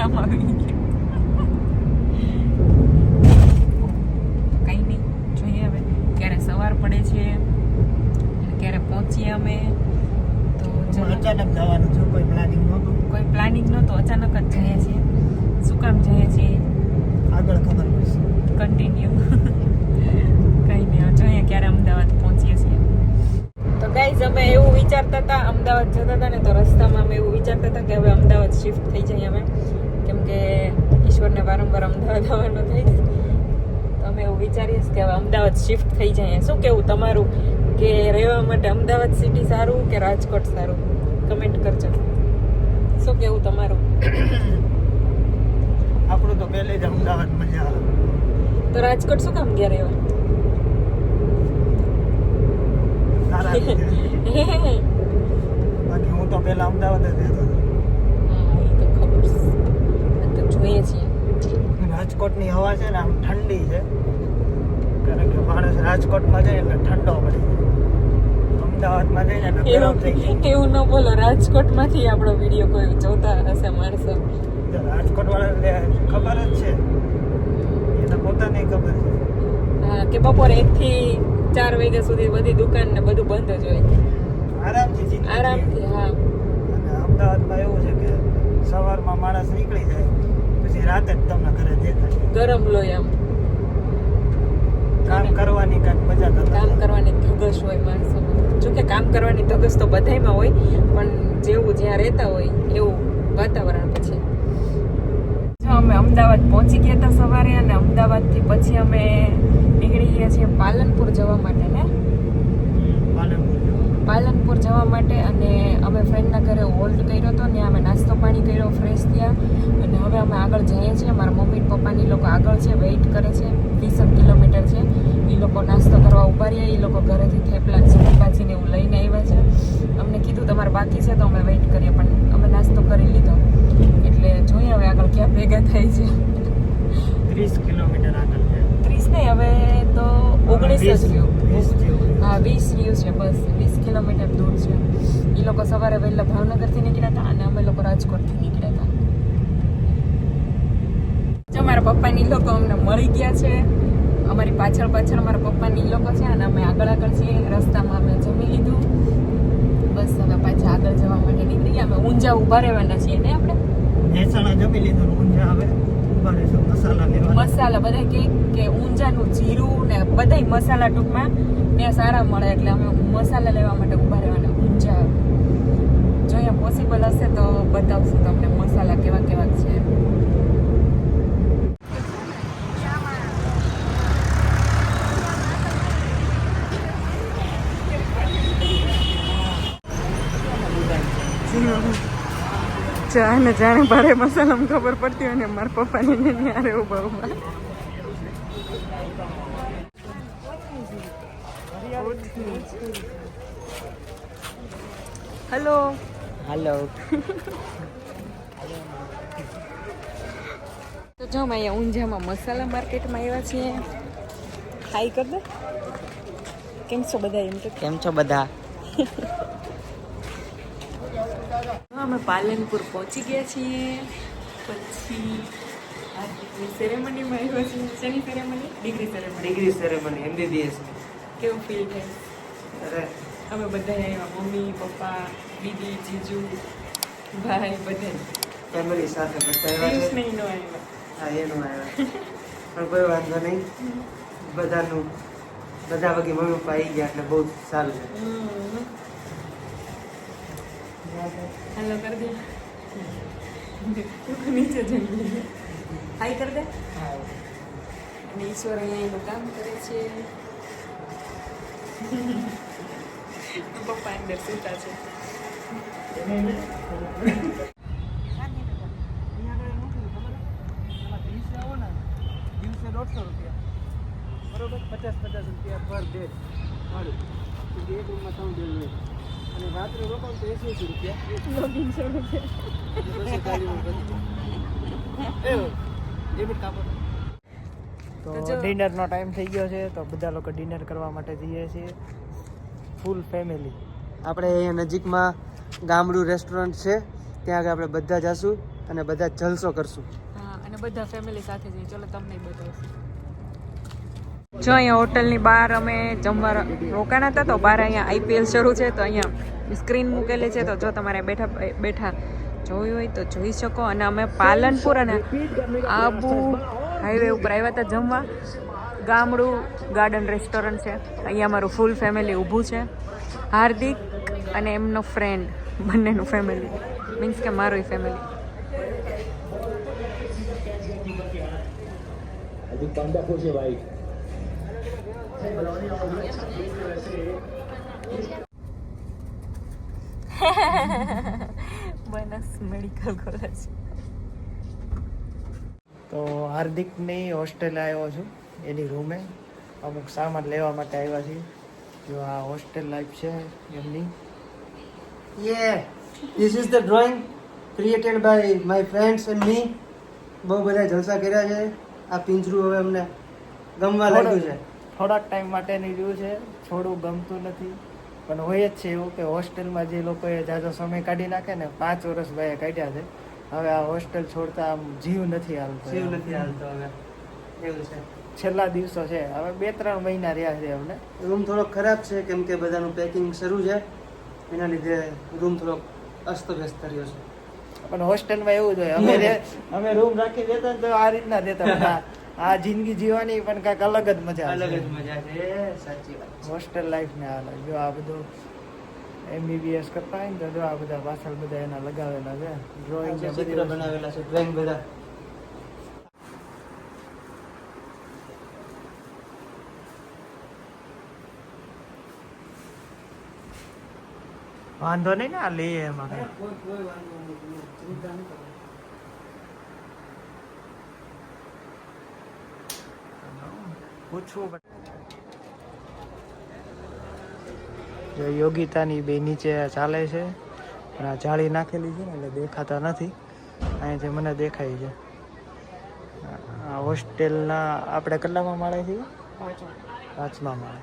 કામ આવી ગયું. કંઈ નહીં, જોઈએ હવે ક્યારે સવાર પડે છે અને ક્યારે પહોંચીએ અમે. તો અચાનક જવાનું છે, કોઈ પ્લાનિંગ નહોતું. કોઈ પ્લાનિંગ નહોતું, અચાનક જ જઈએ છીએ. શું કામ જઈએ છીએ આગળ ખબર પડશે. કન્ટિન્યુ. કંઈ નહીં, જોઈએ ક્યારે અમદાવાદ પહોંચીએ છીએ. તો ગાઈઝ અમે એવું વિચારતા હતા, અમદાવાદ જતા હતા ને તો રસ્તામાં અમે એવું વિચારતા હતા કે હવે અમદાવાદ શિફ્ટ થઈ જઈએ અમે, કેમ કે ઈશ્વરને વારંવાર અમદાવાદ આવવાનું થાય છે. તો અમે એવું વિચારીએ કે હવે અમદાવાદ શિફ્ટ થઈ જઈએ. શું કેવું તમારું, કે રહેવા માટે અમદાવાદ સિટી સારું કે રાજકોટ સારું? કમેન્ટ કરજો. શું કેવું તમારું? આપણું તો પહેલે જ અમદાવાદ મજા આવે. તો રાજકોટ શું કામ ગયા રહેવા? સારા રીતે. બાકી હું તો પહેલા અમદાવાદ જ રહેતો હતો. હા, એ તો ખબર છે. આ તો જોઈએ છીએ. રાજકોટની હવા છે ને આમ ઠંડી છે, કારણ કે માણસ રાજકોટમાં જાય એટલે ઠંડો પડે, અમદાવાદમાં જઈને એટલે ગરમ થઈ જાય. એવું ન બોલો, રાજકોટમાંથી આપણો વિડીયો કોઈ જોતા હશે માણસો. રાજકોટ વાળા ખબર જ છે, એને પોતાને ખબર છે. હા, કે બપોરે 1 થી 4 વાગ્યા સુધી બધી દુકાન ને બધું બંધ જ હોય. આરામથી જિંદગી આરામથી. હા, અને અમદાવાદમાં એવું છે કે સવારમાં માણસ નીકળી જાય પછી રાતે જ તમને ઘરે દેખાય. ગરમ લોહી આમ કામ કરવાની કાંઈક મજા કામ કરતા. કરવાની ધગશ હોય માણસોમાં. જોકે કામ કરવાની ધગશ તો બધાયમાં હોય, પણ જેવું જ્યાં રહેતા હોય એવું વાતાવરણ પછી. જો અમે અમદાવાદ પહોંચી ગયા હતા સવારે, અને અમદાવાદથી પછી અમે નીકળી ગયા છીએ પાલનપુર જવા માટે ને પાલનપુર જવા માટે. અને અમે ફ્રેન્ડના ઘરે હોલ્ડ કર્યો હતો, ને અમે નાસ્તો પાણી કર્યો, ફ્રેશ થયા, અને હવે અમે આગળ જઈએ છીએ. મારા મમ્મી પપ્પાની લોકો આગળ છે, વેઇટ કરે છે. 20 કિલોમીટર છે. એ લોકો નાસ્તો કરવા ઉભા રહ્યા. એ લોકો ઘરેથી થેપલા સુકી ભાજીને એવું લઈને આવ્યા છે. અમને કીધું તમારે બાકી છે તો અમે વેઇટ કરીએ, પણ અમે નાસ્તો કરી લીધો. એટલે જોઈએ હવે આગળ ક્યાં ભેગા થાય છે. 30 કિલોમીટર આગળ છે. 30 નહીં, હવે તો 19 જ રહ્યું. 20 જેવું. હા, 20 રહ્યું છે, બસ 20 કિલોમીટર દૂર છે. એ લોકો સવારે વહેલા ભાવનગરથી નીકળ્યા હતા અને અમે લોકો રાજકોટથી નીકળ્યા હતા. જો મારા પપ્પાની લોકો અમને મળી ગયા છે. અમારી પાછળ મારા પપ્પાની લોકો છે અને અમે આગળ છીએ. રસ્તામાં અમે જમી લીધું, બસ હવે પાછા આગળ જવા માટે નીકળી ગયા. અમે ઊંઝા ઊભા રહેવાના છીએ ને આપણે. મહેસાણા જમી લીધું, ઊંઝા આવે ઉભા રહેશું મસાલા લેવા. મસાલા બધા કે ઊંઝાનું જીરું ને બધા મસાલા ટૂંકમાં ત્યાં સારા મળે, એટલે અમે મસાલા લેવા માટે ઊભા રહેવાના ઊંઝા. જો અહીંયા પોસિબલ હશે તો બતાવશું તમને મસાલા કેવા કેવા છે. જાણે જાણે ભારે મસાલામાં ખબર પડતી હોય ને મારા પપ્પાની ને યારે ઉભા ઉભા. હેલો હાલો. તો જો અમે અહીંયા ઊંઝામાં મસાલા માર્કેટમાં આવ્યા છીએ. હાઈ કર દે. કેમ છો બધા? એમ તો કેમ છો બધા? અમે પાલનપુર પહોંચી ગયા છીએ. પછી સેરેમનીમાં આવ્યા છીએ. શેની સેરેમની? Degree ceremony. MBBS. કેવું ફીલ થાય? અરે અમે બધા આવ્યા, મમ્મી પપ્પા દીદી જીજુ ભાઈ બધા. ફેમિલી સાથે બધા પિયુષ આવ્યા છે. નહીં નો આવ્યા. હા, એનું આવ્યા પણ કોઈ વાંધો નહીં. બધા વગી મમ્મી પપ્પા આવી ગયા એટલે બહુ સારું છે. હેલો કર દે. નીચે જઈ હાઈ કર દે. અને ઈશ્વર અહીંયા એનું કામ કરે છે. પપ્પા અંદર સૂતા છે. દિવસે 150 રૂપિયા બરોબર, 50 રૂપિયા પર ડે ભાડું. એક રૂમમાં 3 બેડ હોય અને રાત્રે રોકાવ તો 80 રૂપિયા. લોગિન 100 રૂપિયા. તો ડિનરનો ટાઈમ થઈ ગયો છે, તો બધા લોકો ડિનર કરવા માટે જઈએ છીએ ફૂલ ફેમિલી. આપણે અહીંયા નજીકમાં ગામડું રેસ્ટોરન્ટ છે, ત્યાં આગળ આપણે બધા જઈશું. અને બધા જલસો કરશું. હા અને બધા ફેમિલી સાથે જઈએ. ચલો તમને બતાવીશું. જો અહીંયા હોટલની બહાર અમે જમવા રોકાણા હતા તો બહાર અહીંયા IPL શરૂ છે તો અહીંયા સ્ક્રીન મૂકેલી છે તો જો તમારે બેઠા જોયું હોય તો જોઈ શકો. અને અમે પાલનપુર અને આબુ હાઈવે ઉપર આવ્યા હતા જમવા. ગામડું ગાર્ડન રેસ્ટોરન્ટ છે. અહીંયા અમારું ફૂલ ફેમિલી ઊભું છે. હાર્દિક અને એમનો ફ્રેન્ડ બંનેનું ફેમિલી મીન્સ કે મારું ફેમિલી. Banas medical college. તો હાર્દિકની હોસ્ટેલે આવ્યો છું, એની રૂમે અમુક સામાન લેવા માટે આવ્યા છીએ. જો આ હોસ્ટેલ લાઈફ છે એમની. This is the drawing created by my friends and me. બહુ બધા જલસા કર્યા છે. આ પિંજરું હવે અમને ગમવા લાગ્યું છે. થોડાક ટાઈમ માટેની રહ્યું છે, થોડું ગમતું નથી, પણ હોય જ છે એવું કે હોસ્ટેલમાં જે લોકોએ જાજો સમય કાઢી નાખે ને, 5 વર્ષ ભાઈએ કાઢ્યા છે, હવે આ હોસ્ટેલ છોડતા આમ જીવ નથી હાલતો. હવે એવું છે. છેલ્લા દિવસો છે, હવે 2-3 મહિના રહ્યા છે અમને. રૂમ થોડો ખરાબ છે કેમ કે બધાનું પેકિંગ શરૂ છે, એના લીધે રૂમ થોડો અસ્તવ્યસ્ત રહ્યો છે. પણ હોસ્ટેલમાં એવું જ હોય, અમે રૂમ રાખી દેતા તો આ રીતના દેતા. આ જિંદગી જીવવાની પણ કાંઈક અલગ જ મજા છે. સાચી વાત. હોસ્ટેલ લાઈફ ને હાલ જો આ બધું MBBS કરતા હોય ને તો જો આ બધા પાછળ બધા એના લગાવેલા છે, ડ્રોઈંગ ચિત્ર બનાવેલા છે, ડ્રોઈંગ બધા. વાંધો નહીં ને આ લઈએ એમાં પૂછવું. યોગિતાની બે નીચે ચાલે છે, પણ આ જાળી નાખેલી છે ને એટલે દેખાતા નથી. અહીંથી મને દેખાય છે. આ હોસ્ટેલના આપણે કેટલામાં માળે છીએ? 5મા માળે.